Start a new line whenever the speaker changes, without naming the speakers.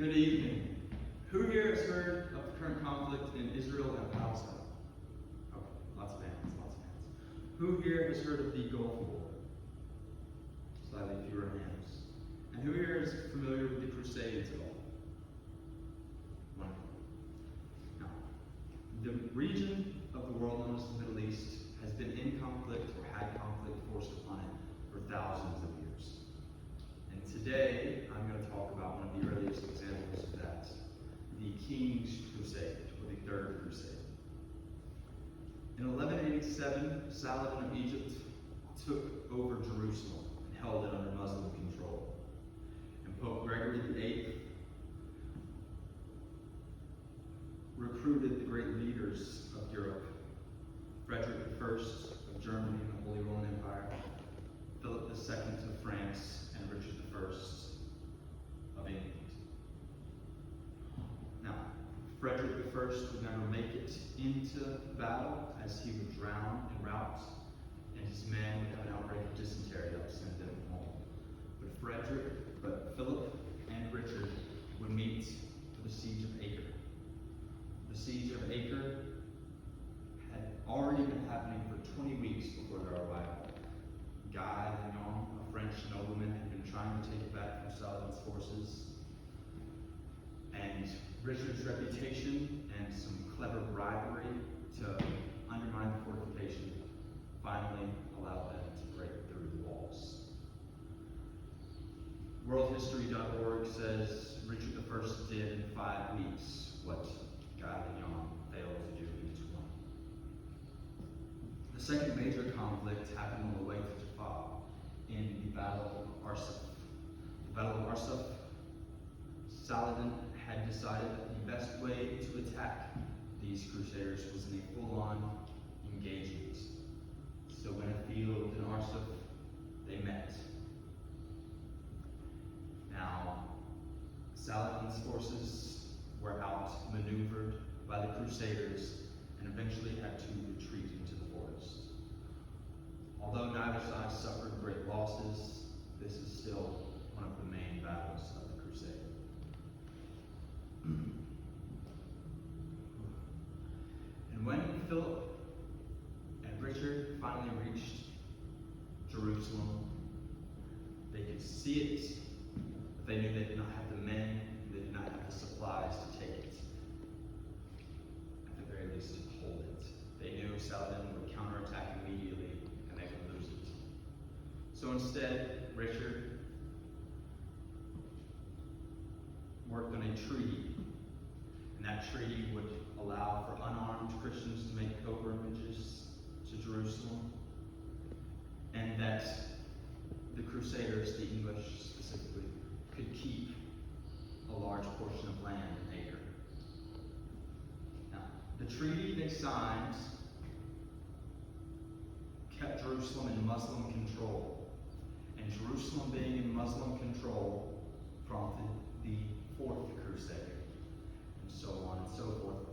Good evening. Who here has heard of the current conflict in Israel and Palestine? Okay, lots of hands, lots of hands. Who here has heard of the Gulf War? Slightly fewer hands. And who here is familiar with the Crusades at all? Wonderful. Now, the region of the world known as the Middle East has been in conflict or had conflict forced upon it for thousands of years. And today, I'm going to talk about one of the earliest examples of that, the Kings Crusade, or the Third Crusade. In 1187, Saladin of Egypt took over Jerusalem and held it under Muslim control. And Pope Gregory VIII recruited the great leaders of Europe, Frederick I of Germany and the Holy Roman Empire, Philip II of France, and Richard I of England. Now, Frederick I would never make it into battle, as he would drown en route, and his men would have an outbreak of dysentery that would send them home. But Philip and Richard would meet for the siege of Acre. The siege of Acre had already been happening for 20 weeks before their arrival. Guy Lignon, a French nobleman, had been trying to take it back from Saladin's forces. And Richard's reputation and some clever bribery to undermine the fortification finally allowed them to break through the walls. Worldhistory.org says Richard I did in 5 weeks what Guy Lignon failed to do in 20. The second major conflict happened on the way to Jaffa in the Battle of Arsuf. The Battle of Arsuf, Saladin had decided that the best way to attack these crusaders was in a full-on engagement. So in a field in Arsuf, they met. Now, Saladin's forces were outmaneuvered by the crusaders and eventually had to retreat into the forest. Although neither side suffered great losses, this is still one of the main battles of the crusade. And when Philip and Richard finally reached Jerusalem, they could see it, but they knew they did not have the men, they did not have the supplies to take it. At the very least, to hold it. They knew Saladin would counterattack immediately, and they would lose it. So instead, Richard worked on a treaty, and that treaty would allow for unarmed Christians to make pilgrimages to Jerusalem, and that the Crusaders, the English specifically, could keep a large portion of land in Acre. Now, the treaty they signed kept Jerusalem in Muslim control, and Jerusalem being in Muslim control prompted the Fourth Crusade, and so on and so forth.